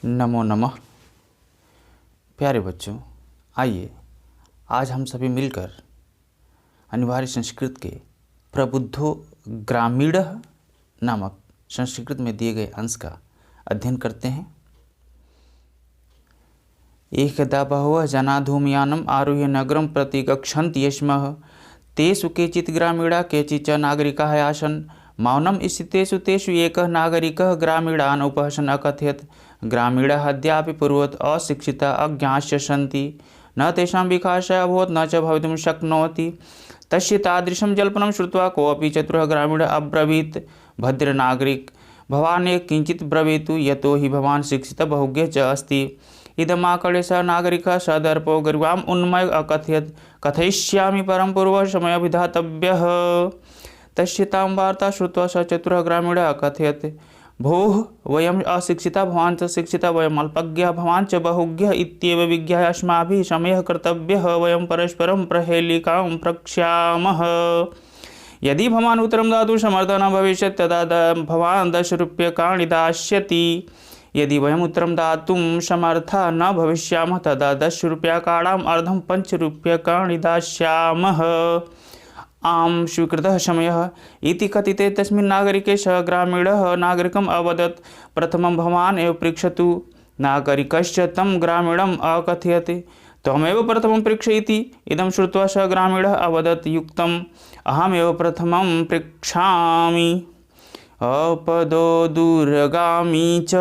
नमो नमः। प्यारे बच्चों, आइए आज हम सभी मिलकर अनिवार्य संस्कृत के प्रबुद्धो ग्रामीणः नामक संस्कृत में दिए गए अंश का अध्ययन करते हैं। एकदा बहवः जना धूमयानम् आरुह्य नगरं प्रति गच्छन्ति स्म। तेषु केचित् ग्रामीणा केचित् च नागरिकाः आसन्। मौनं स्थितेषु तेषु एकः नागरिकः ग्रामीणान् उपहसन् अकथयत्, ग्रामीणाः अद्यापि पूर्ववत् अशिक्षिताः अज्ञाश्च सन्ति, न तेषां विकासः अभवत् न च भवितुं शक्नोति। तस्य तादृशं जल्पनं श्रुत्वा कोऽपि चतुरः ग्रामीणः अब्रवीत्, भद्रनागरिक भवान् किञ्चित् ब्रवीतु, यतो हि भवान् शिक्षितः बहुज्ञः च अस्ति। इदमाकर्ण्य सः नागरिकः सदर्पो गर्वाम् उन्मयः अकथयत्, कथयिष्यामि परं पूर्वः समयविधातव्यः। तस्य तां वार्ता श्रुत्वा स चतुरः ग्रामीणः अकथयत्, भोः वयम् अशिक्षिता भवान् च शिक्षिता, वयम् अल्पज्ञाः भवान् च बहुज्ञः इत्येव विज्ञाय अस्माभिः समयः कर्तव्यः। वयं परस्परं प्रहेलिकां प्रक्ष्यामः। यदि भवान् उत्तरं दातुं समर्थः न भविष्यति तदा भवान् 10 रूप्यकाणि दास्यति। यदि वयम् उत्तरं दातुं समर्थाः न भविष्यामः तदा 10 रूप्यकाणाम् अर्धं 5 रूप्यकाणि दास्यामः। आम् स्वीकृतः समयः इति कथिते तस्मिन् नागरिके सः ग्रामीणः नागरिकम् अवदत्, प्रथमं भवान् एव पृच्छतु। नागरिकश्च तं ग्रामीणम् अकथयत्, त्वमेव प्रथमं पृच्छ इति। इदं श्रुत्वा सः ग्रामीणः अवदत्, युक्तम्, अहमेव प्रथमं पृच्छामि। अपदो दूरगामी च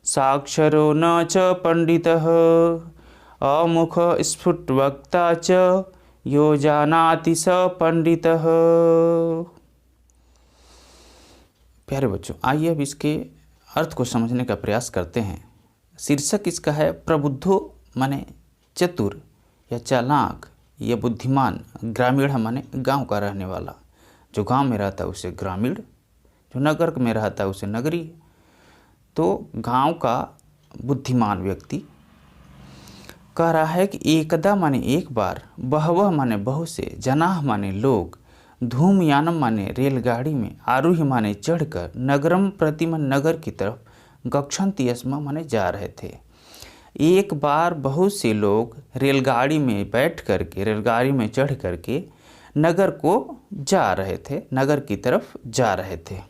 साक्षरो न च पंडितः, अमुख स्फुटवक्ता च यो जानाति स पंडितः। प्यारे बच्चों, आइए अब इसके अर्थ को समझने का प्रयास करते हैं। शीर्षक इसका है प्रबुद्धो माने चतुर या चालाक या बुद्धिमान, ग्रामीण माने गांव का रहने वाला। जो गांव में रहता है उसे ग्रामीण, जो नगर में रहता है उसे नगरी। तो गांव का बुद्धिमान व्यक्ति कह रहा है कि एकदा माने एक बार, बहवह माने बहुत से, जनाह माने लोग, धूमयानम माने रेलगाड़ी में, आरूह्य माने चढ़कर, नगरम प्रति माने नगर की तरफ, गच्छन्ति स्म माने जा रहे थे। एक बार बहुत से लोग रेलगाड़ी में बैठ करके, रेलगाड़ी में चढ़ करके नगर को जा रहे थे, नगर की तरफ जा रहे थे।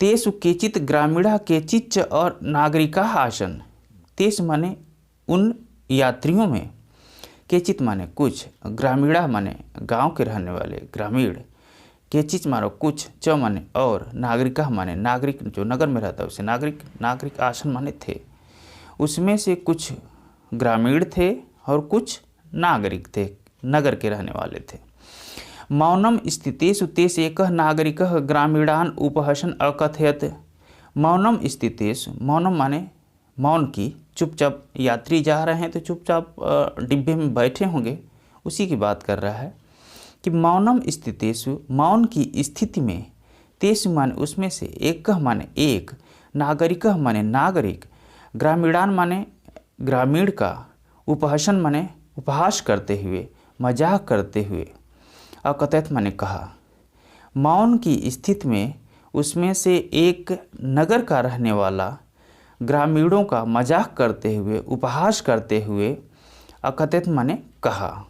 तेषु केचित् ग्रामीणा केचित् च और नागरिकाः आसन्। तेषु माने उन यात्रियों में, केचित माने कुछ, ग्रामीणा माने गांव के रहने वाले ग्रामीण, केचित मानो कुछ, च माने और, नागरिका माने नागरिक जो नगर में रहता है उसे नागरिक, नागरिक आसन माने थे। उसमें से कुछ ग्रामीण थे और कुछ नागरिक थे, नगर के रहने वाले थे। मौनम स्थितेषु तेषु एकः नागरिकः ग्रामीणान् उपहसन् अकथयत्। मौनम स्थितेषु, मौनम माने मौन की, चुपचाप यात्री जा रहे हैं तो चुपचाप डिब्बे में बैठे होंगे, उसी की बात कर रहा है कि मौनम स्थितेषु, मौन की स्थिति में, तेषु माने उसमें से, एक माने एक, नागरिक माने नागरिक, ग्रामीणान माने ग्रामीण का, उपहसन माने उपहास करते हुए, मजाक करते हुए, अकथयत माने कहा। मौन की स्थिति में उसमें से एक नगर का रहने वाला ग्रामीणों का मजाक करते हुए, उपहास करते हुए, अकथित माने कहा।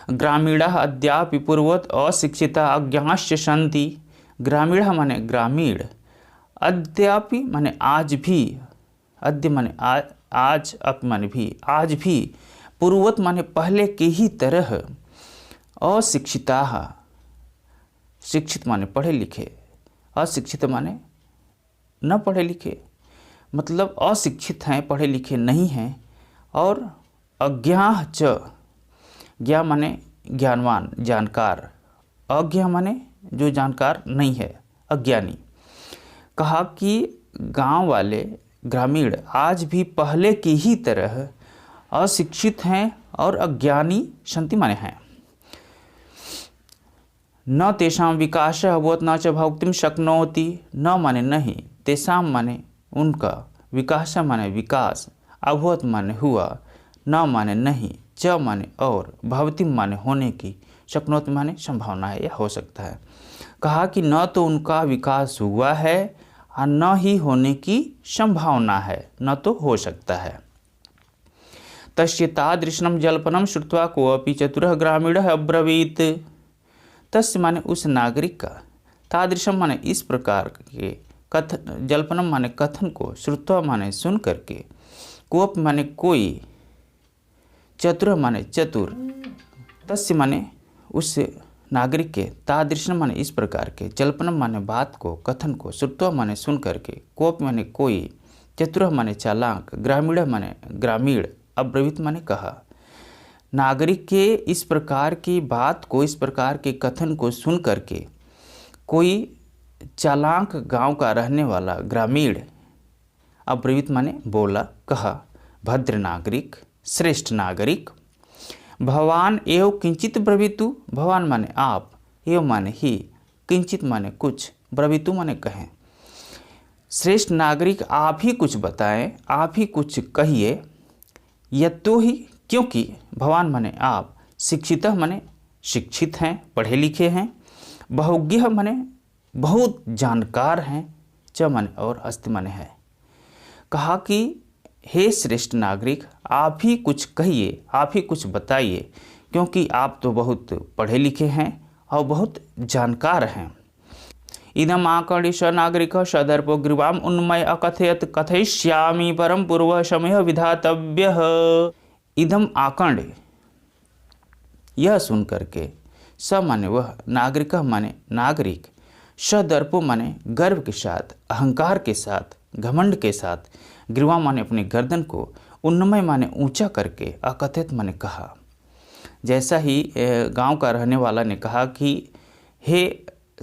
ग्रामीणाः अद्यापि पूर्ववत् अशिक्षिता अज्ञाश्च सन्ति। ग्रामीण माने ग्रामीण, अद्यापि माने आज भी, अद्य माने आज, अप माने भी, आज भी, पूर्ववत् माने पहले के ही तरह, अशिक्षिताः, शिक्षित माने पढ़े लिखे, अशिक्षित माने न पढ़े लिखे, मतलब अशिक्षित हैं, पढ़े लिखे नहीं हैं, और अज्ञाः च, ज्ञा माने ज्ञानवान, जानकार, अज्ञा माने जो जानकार नहीं है, अज्ञानी। कहा कि गांव वाले ग्रामीण आज भी पहले की ही तरह अशिक्षित हैं और अज्ञानी सन्ति माने हैं। न तेषां विकासः अभवत् न च भोक्तुं शक्नोति। न माने नहीं, तेषां माने उनका, विकास माने विकास, अभवत माने हुआ, न माने नहीं, च माने और, भवति माने होने की, शक्नोत माने संभावना है या हो सकता है। कहा कि न तो उनका विकास हुआ है और न ही होने की संभावना है, न तो हो सकता है। तस्य तादृशं जल्पनं श्रुत्वा कोऽपि चतुरः ग्रामीणः अब्रवीत्। तस्य माने उस नागरिक का, तादृशम माने इस प्रकार के, कथन, जल्पनम माने कथन को, श्रुत्वा माने सुन करके, कोऽपि माने कोई, चतुर माने चतुर, तस्य माने उस नागरिक के, तादृशम माने इस प्रकार के, जल्पनम माने बात को, कथन को, श्रुत्वा माने सुन करके, कोऽपि माने कोई, चतुर माने चालाक, ग्रामीण माने ग्रामीण, अब्रवीत माने कहा। नागरिक के इस प्रकार की बात को, इस प्रकार के कथन को सुन करके कोई चालाक गांव का रहने वाला ग्रामीण, अब्रवीत माने बोला, कहा, भद्र नागरिक, श्रेष्ठ नागरिक, भवान एव किंचित ब्रवीतु, भवान माने आप, एव माने ही, किंचित माने कुछ, ब्रवीतु माने कहें। श्रेष्ठ नागरिक आप ही कुछ बताएं, आप ही कुछ कहिए। यतो ही, क्योंकि, भवान माने आप, शिक्षितः माने शिक्षित हैं, पढ़े लिखे हैं, बहुज्ञ माने बहुत जानकार हैं, च माने और अस्ति माने है। कहा कि हे श्रेष्ठ नागरिक, आप ही कुछ कहिए, आप ही कुछ बताइए, क्योंकि आप तो बहुत पढ़े लिखे हैं और बहुत जानकार हैं। इदम आकर्ण्य स नागरिक सदर्पो ग्रीवाम उन्मय अकथयत कथयिष्यामि परम पूर्व समय विधातव्य। इदम आकर्ण्य, यह सुन करके, स माने वह, नागरिक माने नागरिक, सदर्पो माने गर्व के साथ, अहंकार के साथ, घमंड के साथ, ग्रीवा माने अपनी गर्दन को, उन्नमय माने ऊंचा करके, अकथित माने कहा। जैसा ही गांव का रहने वाला ने कहा कि हे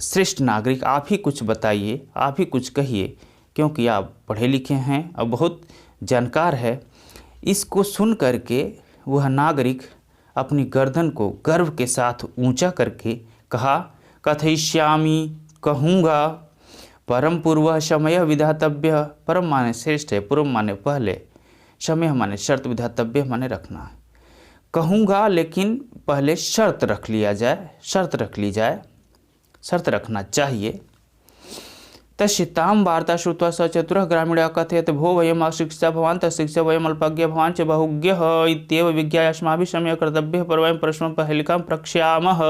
श्रेष्ठ नागरिक, आप ही कुछ बताइए, आप ही कुछ कहिए, क्योंकि आप पढ़े लिखे हैं और बहुत जानकार है। इसको सुन करके वह नागरिक अपनी गर्दन को गर्व के साथ ऊंचा करके कहा, कथयिष्यामि, कहूँगा, परम पूर्व समय विधातव्य, परम माने श्रेष्ठ है, पूर्व माने पहले, समय माने शर्त, विधातव्य माने रखना है। कहूँगा लेकिन पहले शर्त रख लिया जाए, शर्त रख ली जाए, शर्त रखना चाहिए। तस्ताम वार्ता श्रुत्वा स चतुरः ग्रामीणः कथयत भो वयम अशिक्षिता भवान् तशिक्षिता वयम अल्पज्ञ भवान् च बहुज्ञः इत्येव विज्ञाय अस्माभिः सम्यक् कर्तव्यः पर वयं प्रश्नं पहेलिकां प्रक्ष्यामः।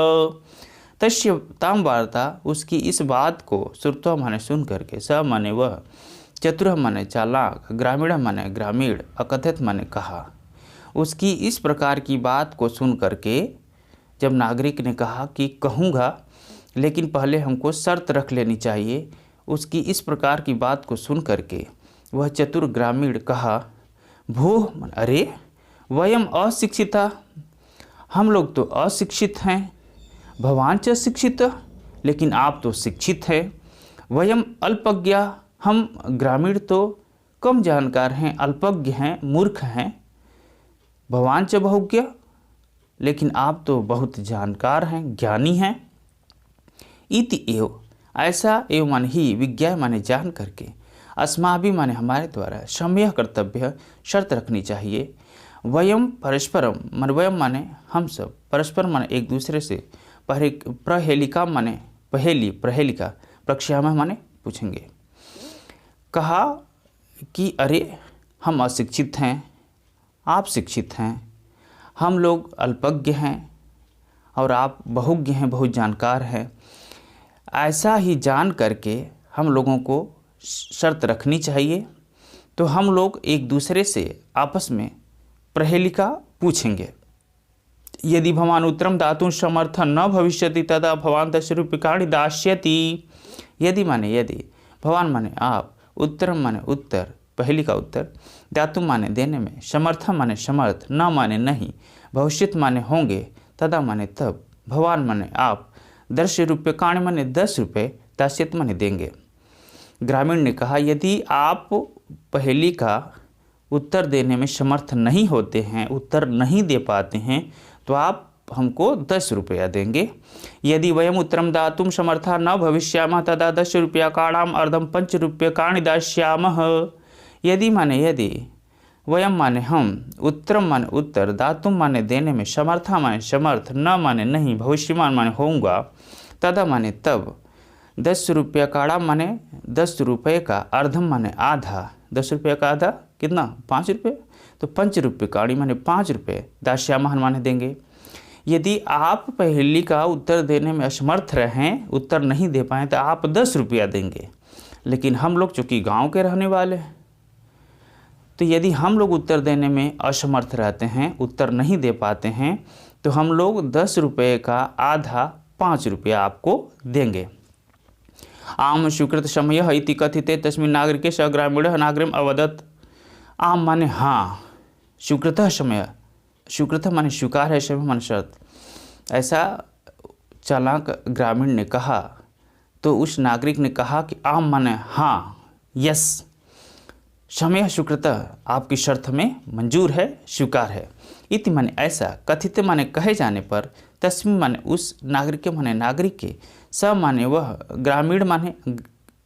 तस्ताम वार्ता, उसकी इस बात को, श्रुत्वा माने सुन करके, स माने वह, चतुरः माने चालाक, ग्रामीण माने ग्रामीण, अकथित माने कहा। उसकी इस प्रकार की बात को सुन करके जब नागरिक ने कहा कि कहूँगा लेकिन पहले हमको शर्त रख लेनी चाहिए, उसकी इस प्रकार की बात को सुन करके वह चतुर ग्रामीण कहा, भो, अरे, वयम अशिक्षिता, हम लोग तो अशिक्षित हैं, भवान च शिक्षित, लेकिन आप तो शिक्षित हैं, वयम अल्पज्ञा, हम ग्रामीण तो कम जानकार हैं, अल्पज्ञ हैं, मूर्ख हैं, भवान च बहुज्ञ, लेकिन आप तो बहुत जानकार हैं, ज्ञानी हैं। इति एव, ऐसा एव माने ही, विज्ञा माने जान करके, अस्माभि माने हमारे द्वारा, सम्यः कर्तव्य, शर्त रखनी चाहिए, वयम परस्परम माने, वयम माने हम सब, परस्पर माने एक दूसरे से, प्रहेलिका माने पहेली, प्रहेलिका, प्रक्ष्यामः माने पूछेंगे। कहा कि अरे, हम अशिक्षित हैं, आप शिक्षित हैं, हम लोग अल्पज्ञ हैं और आप बहुज्ञ हैं, बहुत जानकार हैं। ऐसा ही जान करके हम लोगों को शर्त रखनी चाहिए। तो हम लोग एक दूसरे से आपस में प्रहेलिका पूछेंगे। यदि भवान उत्तरम दातुं समर्थ न भविष्यति तदा भवान 10 रूप्यकाणि दास्यति। यदि माने यदि, भवान माने आप, उत्तरम माने उत्तर, पहेलिका उत्तर, दातुं माने देने में, समर्थ माने समर्थ, न माने नहीं, भविष्यत माने होंगे, तदा माने तब, भवान माने आप, 10 रूप्यकाणि माने 10 रुपये, दास्यत माने देंगे। ग्रामीण ने कहा, यदि आप पहेली का उत्तर देने में समर्थ नहीं होते हैं, उत्तर नहीं दे पाते हैं, तो आप हमको 10 रुपया देंगे। यदि वयम उत्तरम दातुं समर्था न भविष्यामः तदा 10 रूप्यकाणाम् अर्धं 5 रूप्यकाणि दास्यामः। यदि माने यदि, वयम माने हम, उत्तरम माने उत्तर, दातुम माने देने में, समर्था माने समर्थ, न माने नहीं, भविष्यमान माने होऊंगा, तदा माने तब, ₹10 काड़ा माने 10 रुपये का, अर्धम माने आधा, 10 रुपये का आधा कितना 5 रुपये, तो ₹5 काड़ी माने 5 रुपये, दास्यामहन माने देंगे। यदि आप पहेली का उत्तर देने में असमर्थ रहें, उत्तर नहीं दे पाएँ तो आप 10 रुपया देंगे। लेकिन हम लोग चूँकि गांव के रहने वाले हैं, तो यदि हम लोग उत्तर देने में असमर्थ रहते हैं, उत्तर नहीं दे पाते हैं, तो हम लोग 10 रुपये का आधा 5 रुपया आपको देंगे। आम स्वीकृत समय इति कथिते तस्मिन् नागरिके स ग्रामीणः नागरिकम् अवदत्। आम माने हाँ, स्वीकृत समय, स्वीकृत माने स्वीकार है, समय माने शर्त। ऐसा चालाक ग्रामीण ने कहा तो उस नागरिक ने कहा कि आम माने हाँ, यस, समय स्वीकृत, आपकी शर्त में मंजूर है, स्वीकार है। इति माने ऐसा, कथित माने कहे जाने पर, तस्मिन् माने उस, नागरिक माने नागरिक के, स माने वह, ग्रामीण माने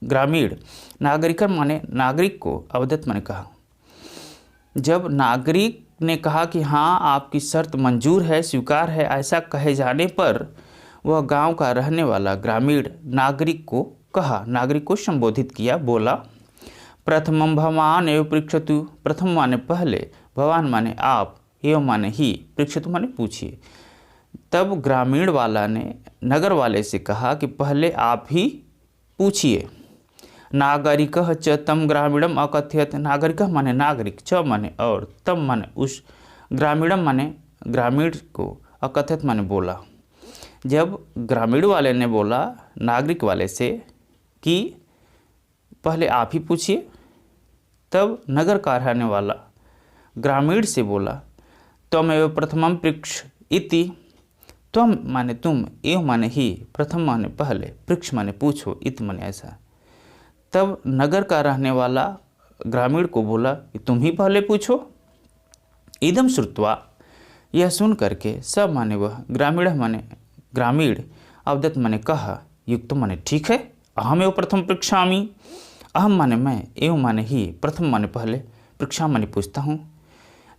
ग्रामीण, नागरिक माने नागरिक को, अवदत माने कहा। जब नागरिक ने कहा कि हाँ आपकी शर्त मंजूर है, स्वीकार है, ऐसा कहे जाने पर वह गांव का रहने वाला ग्रामीण नागरिक को कहा, नागरिक को संबोधित किया, बोला, प्रथमं भवान एवं पृच्छतु। प्रथम माने पहले, भवान माने आप, एवं माने ही, पृच्छतु माने पूछिए। तब ग्रामीण वाला ने नगर वाले से कहा कि पहले आप ही पूछिए। नागरिकः च तम ग्रामीणम अकथयत। नागरिक माने नागरिक, च माने और, तम माने उस, ग्रामीणम माने ग्रामीण को, अकथयत माने बोला। जब ग्रामीण वाले ने बोला नागरिक वाले से कि पहले आप ही पूछिए, तब नगर का रहने वाला ग्रामीण से बोला, त्वमेव प्रथमं पृक्ष इति। त्वम माने तुम, एवं माने ही, प्रथम माने पहले, पृक्ष माने पूछो, इति माने ऐसा। तब नगर का रहने वाला ग्रामीण को बोला कि तुम ही पहले पूछो। इदम श्रुत्वा, यह सुन करके, सब माने वह, ग्रामीण माने ग्रामीण, अवदत माने कहा, युक्त माने ठीक है, अहम एवं प्रथम पृक्षामि। अहम माने मैं, एवं माने ही, प्रथम माने पहले, पृक्षा माने पूछता हूँ।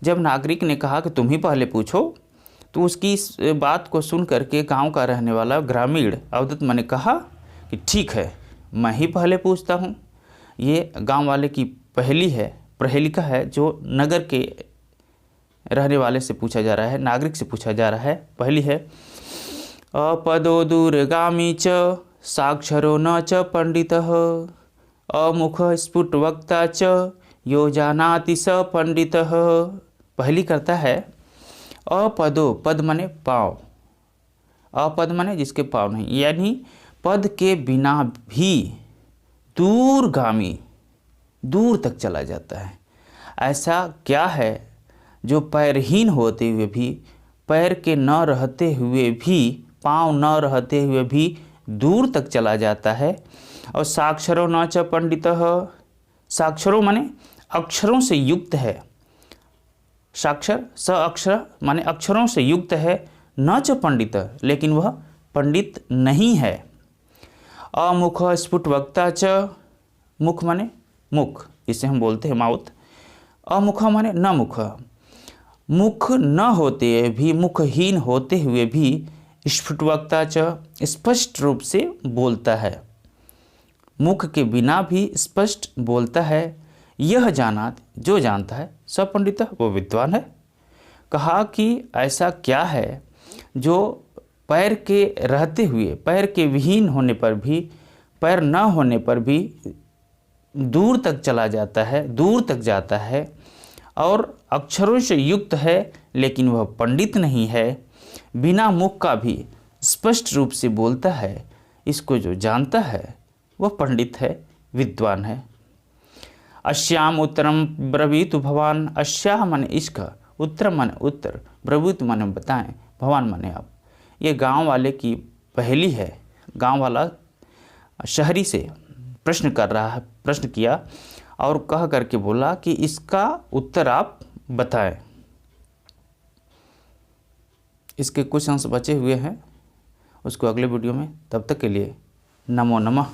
जब नागरिक ने कहा कि तुम ही पहले पूछो, तो उसकी इस बात को सुन करके गांव का रहने वाला ग्रामीण, अवदत माने कहा कि ठीक है, मैं ही पहले पूछता हूँ। ये गांव वाले की पहेली है, प्रहेलिका है, जो नगर के रहने वाले से पूछा जा रहा है, नागरिक से पूछा जा रहा है। पहली है, अपदो दूरगामी च साक्षरो न च पंडितः अमुख स्फुट वक्ता च यो जानाति स पंडितः। पहली करता है, अपदो, पद माने पाँव, अपद माने जिसके पाँव नहीं, यानी पद के बिना भी दूरगामी, दूर तक चला जाता है। ऐसा क्या है जो पैरहीन होते हुए भी, पैर के न रहते हुए भी, पाँव न रहते हुए भी दूर तक चला जाता है। और साक्षरो न च पंडितः, साक्षरों माने अक्षरों से युक्त है, साक्षर स अक्षर माने अक्षरों से युक्त है, न च पंडित, लेकिन वह पंडित नहीं है। अमुख स्फुट वक्ता च, मुख माने मुख, इसे हम बोलते हैं माउथ। अमुख माने न मुख, मुख न होते भी, मुखहीन होते हुए भी, स्फुट वक्ता च, स्पष्ट रूप से बोलता है, मुख के बिना भी स्पष्ट बोलता है। यह जानात, जो जानता है, सब पंडित, वो विद्वान है। कहा कि ऐसा क्या है जो पैर के रहते हुए, पैर के विहीन होने पर भी, पैर न होने पर भी दूर तक चला जाता है, दूर तक जाता है, और अक्षरों से युक्त है, लेकिन वह पंडित नहीं है, बिना मुख का भी स्पष्ट रूप से बोलता है। इसको जो जानता है वह पंडित है, विद्वान है। अश्याम उत्तरम ब्रवीतु भवान। अश्याह माने इसका, उत्तरम माने उत्तर, ब्रवीतु माने बताएं, भवान माने आप। ये गांव वाले की पहेली है। गांव वाला शहरी से प्रश्न कर रहा है, प्रश्न किया और कह करके बोला कि इसका उत्तर आप बताएं। इसके कुछ अंश बचे हुए हैं, उसको अगले वीडियो में, तब तक के लिए नमो नमः।